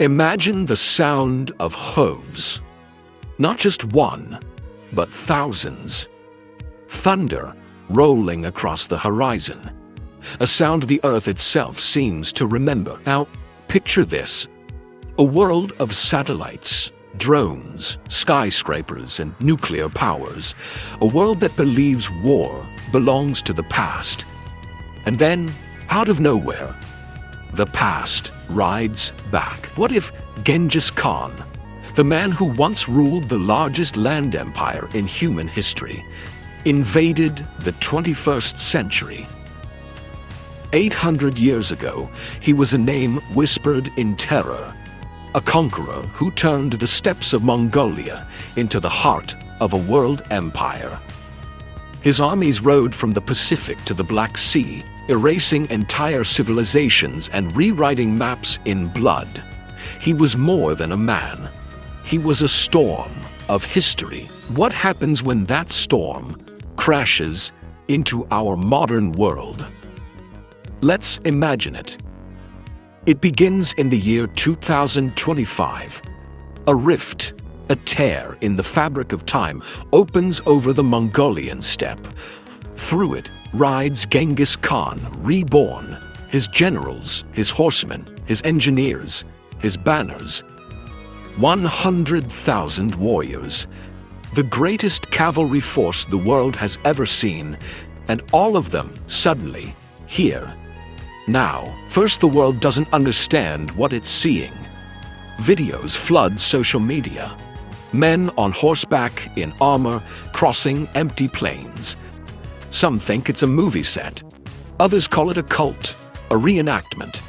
Imagine the sound of hooves. Not just one, but thousands. Thunder rolling across the horizon. A sound the earth itself seems to remember. Now, picture this. A world of satellites, drones, skyscrapers, and nuclear powers. A world that believes war belongs to the past. And then, out of nowhere, the past rides back. What if Genghis Khan, the man who once ruled the largest land empire in human history, invaded the 21st century? 800 years ago, he was a name whispered in terror, a conqueror who turned the steppes of Mongolia into the heart of a world empire. His armies rode from the Pacific to the Black Sea, erasing entire civilizations and rewriting maps in blood. He was more than a man. He was a storm of history. What happens when that storm crashes into our modern world? Let's imagine it. It begins in the year 2025. A rift, a tear in the fabric of time, opens over the Mongolian steppe. Through it rides Genghis Khan, reborn. His generals, his horsemen, his engineers, his banners. 100,000 warriors. The greatest cavalry force the world has ever seen, and all of them suddenly here. Now, first, the world doesn't understand what it's seeing. Videos flood social media. Men on horseback in armor crossing empty plains. Some think it's a movie set. Others call it a cult, a reenactment.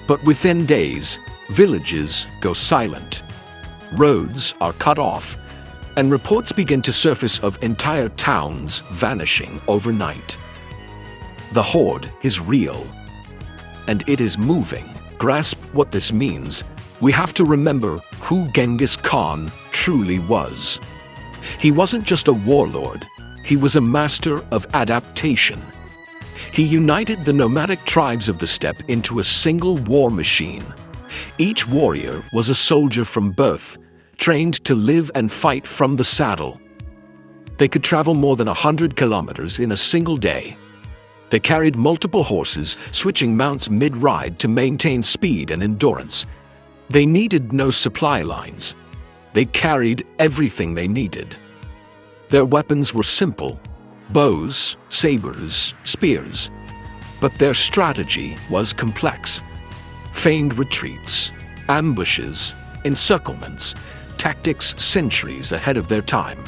But within days, villages go silent. Roads are cut off, and reports begin to surface of entire towns vanishing overnight. The horde is real, and it is moving. Grasp what this means. We have to remember who Genghis Khan truly was. He wasn't just a warlord, he was a master of adaptation. He united the nomadic tribes of the steppe into a single war machine. Each warrior was a soldier from birth, trained to live and fight from the saddle. They could travel more than 100 kilometers in a single day. They carried multiple horses, switching mounts mid-ride to maintain speed and endurance. They needed no supply lines. They carried everything they needed. Their weapons were simple: bows, sabers, spears. But their strategy was complex. Feigned retreats, ambushes, encirclements, tactics centuries ahead of their time.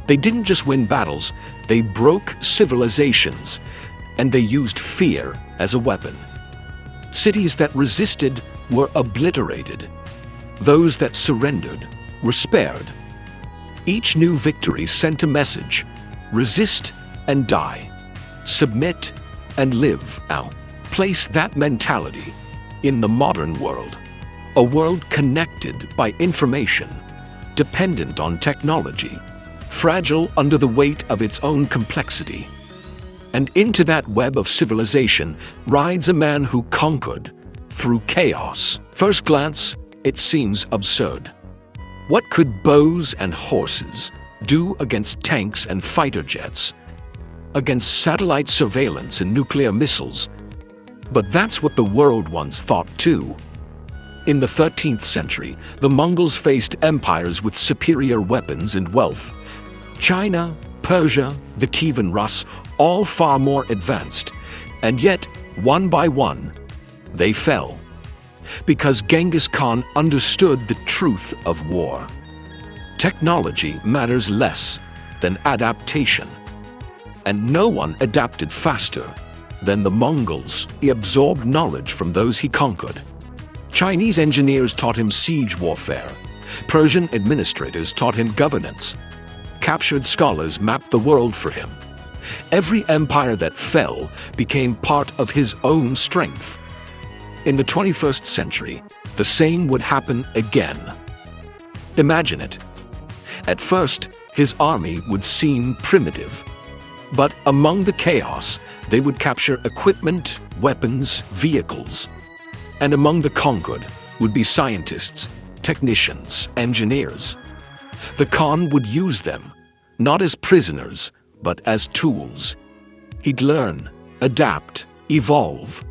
They didn't just win battles, they broke civilizations, and they used fear as a weapon. Cities that resisted were obliterated. Those that surrendered were spared. Each new victory sent a message: resist and die, submit and live. Now, place that mentality in the modern world. A world connected by information, dependent on technology, fragile under the weight of its own complexity. And into that web of civilization rides a man who conquered through chaos. First glance, it seems absurd. What could bows and horses do against tanks and fighter jets, against satellite surveillance and nuclear missiles? But that's what the world once thought too. In the 13th century, the Mongols faced empires with superior weapons and wealth. China, Persia, the Kievan Rus, all far more advanced, and yet, one by one, they fell. Because Genghis Khan understood the truth of war. Technology matters less than adaptation. And no one adapted faster than the Mongols. He absorbed knowledge from those he conquered. Chinese engineers taught him siege warfare. Persian administrators taught him governance. Captured scholars mapped the world for him. Every empire that fell became part of his own strength. In the 21st century, the same would happen again. Imagine it. At first, his army would seem primitive. But among the chaos, they would capture equipment, weapons, vehicles. And among the conquered would be scientists, technicians, engineers. The Khan would use them, not as prisoners, but as tools. He'd learn, adapt, evolve.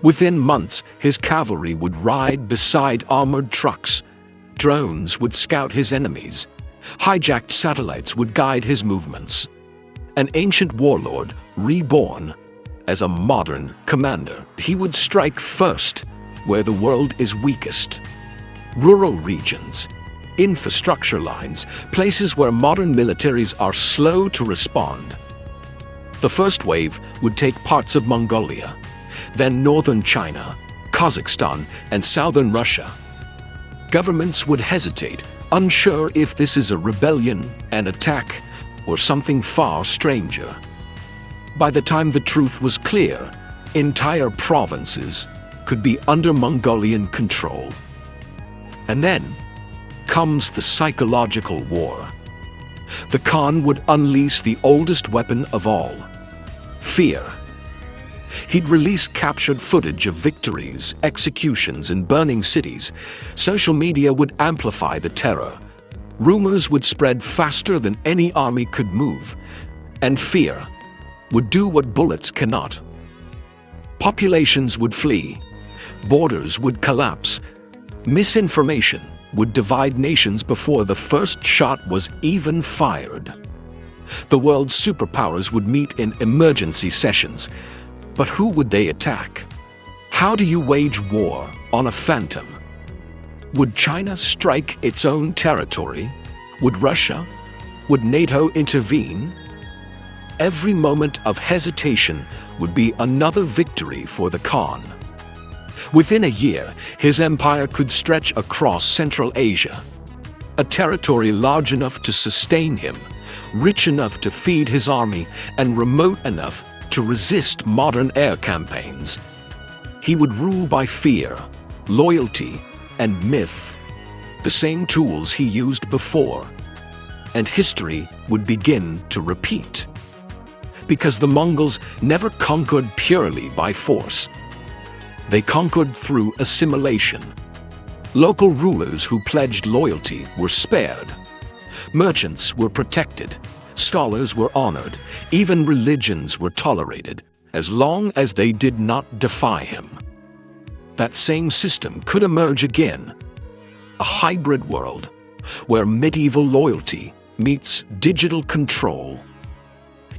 Within months, his cavalry would ride beside armored trucks. Drones would scout his enemies. Hijacked satellites would guide his movements. An ancient warlord, reborn as a modern commander, he would strike first where the world is weakest. Rural regions, infrastructure lines, places where modern militaries are slow to respond. The first wave would take parts of Mongolia, then northern China, Kazakhstan, and southern Russia. Governments would hesitate, unsure if this is a rebellion, an attack, or something far stranger. By the time the truth was clear, entire provinces could be under Mongolian control. And then comes the psychological war. The Khan would unleash the oldest weapon of all: fear. He'd release captured footage of victories, executions, and burning cities. Social media would amplify the terror. Rumors would spread faster than any army could move, and fear would do what bullets cannot. Populations would flee, borders would collapse, misinformation would divide nations before the first shot was even fired. The world's superpowers would meet in emergency sessions, but who would they attack? How do you wage war on a phantom? Would China strike its own territory? Would Russia? Would NATO intervene? Every moment of hesitation would be another victory for the Khan. Within a year, his empire could stretch across Central Asia, a territory large enough to sustain him, rich enough to feed his army, and remote enough to resist modern air campaigns. He would rule by fear, loyalty, and myth, the same tools he used before. And history would begin to repeat. Because the Mongols never conquered purely by force. They conquered through assimilation. Local rulers who pledged loyalty were spared. Merchants were protected. Scholars were honored. Even religions were tolerated, as long as they did not defy him. That same system could emerge again. A hybrid world, where medieval loyalty meets digital control.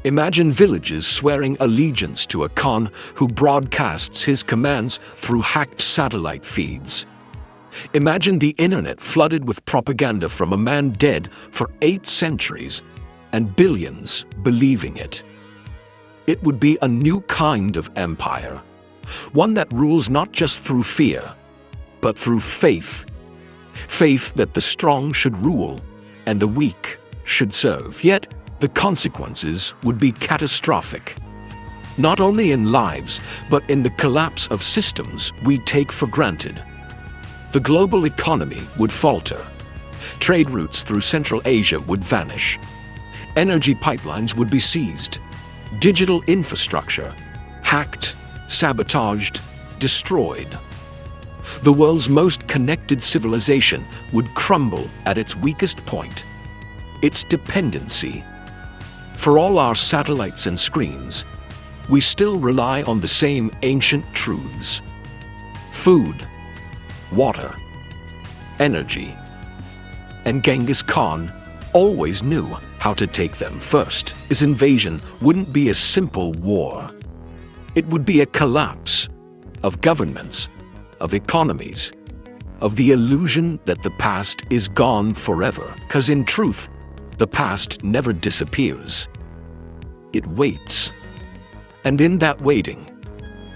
Imagine villages swearing allegiance to a Khan who broadcasts his commands through hacked satellite feeds. Imagine the internet flooded with propaganda from a man dead for 8 centuries, and billions believing it. It would be a new kind of empire, one that rules not just through fear, but through faith. Faith that the strong should rule and the weak should serve. Yet, the consequences would be catastrophic, not only in lives, but in the collapse of systems we take for granted. The global economy would falter. Trade routes through Central Asia would vanish. Energy pipelines would be seized. Digital infrastructure hacked, sabotaged, destroyed. The world's most connected civilization would crumble at its weakest point: its dependency. For all our satellites and screens, we still rely on the same ancient truths: food, water, energy. And Genghis Khan always knew how to take them first. His invasion wouldn't be a simple war. It would be a collapse of governments, of economies, of the illusion that the past is gone forever. Because in truth, the past never disappears. It waits. And in that waiting,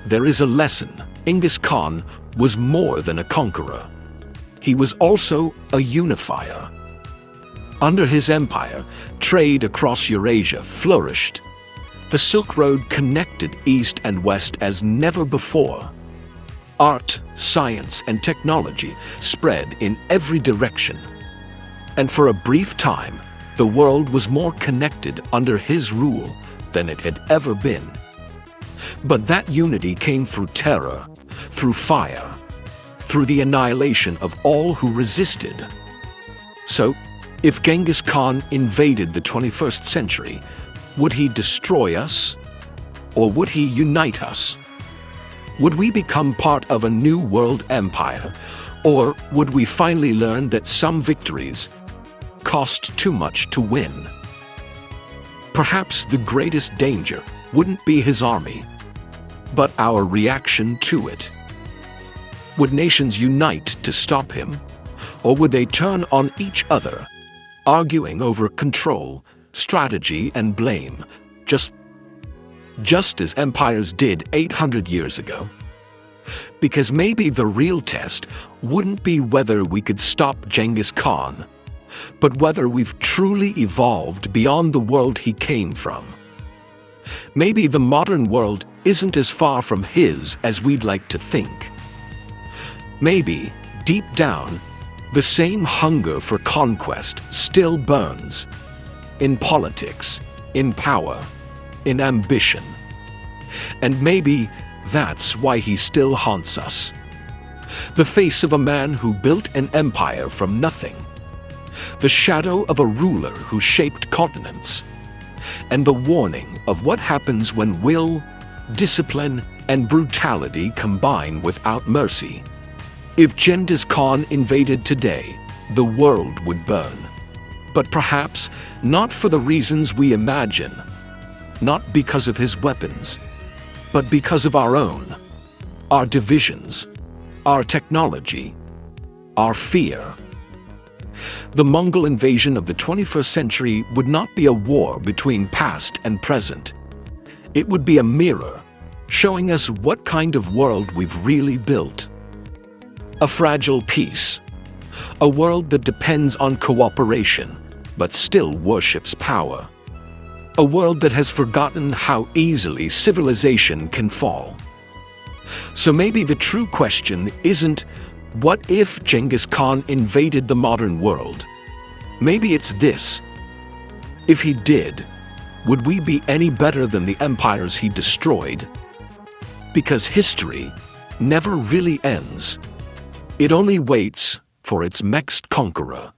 there is a lesson. Genghis Khan was more than a conqueror. He was also a unifier. Under his empire, trade across Eurasia flourished. The Silk Road connected East and West as never before. Art, science, and technology spread in every direction. And for a brief time, the world was more connected under his rule than it had ever been. But that unity came through terror, through fire, through the annihilation of all who resisted. So, if Genghis Khan invaded the 21st century, would he destroy us? Or would he unite us? Would we become part of a new world empire? Or would we finally learn that some victories cost too much to win? Perhaps the greatest danger wouldn't be his army, but our reaction to it. Would nations unite to stop him? Or would they turn on each other, arguing over control, strategy, and blame, just as empires did 800 years ago? Because maybe the real test wouldn't be whether we could stop Genghis Khan, but whether we've truly evolved beyond the world he came from. Maybe the modern world isn't as far from his as we'd like to think. Maybe, deep down, the same hunger for conquest still burns. In politics, in power, in ambition. And maybe that's why he still haunts us. The face of a man who built an empire from nothing. The shadow of a ruler who shaped continents. And the warning of what happens when will, discipline, and brutality combine without mercy. If Genghis Khan invaded today, the world would burn. But perhaps not for the reasons we imagine. Not because of his weapons, but because of our own. Our divisions, our technology, our fear. The Mongol invasion of the 21st century would not be a war between past and present. It would be a mirror, showing us what kind of world we've really built. A fragile peace. A world that depends on cooperation, but still worships power. A world that has forgotten how easily civilization can fall. So maybe the true question isn't, what if Genghis Khan invaded the modern world? Maybe it's this: if he did, would we be any better than the empires he destroyed? Because history never really ends. It only waits for its next conqueror.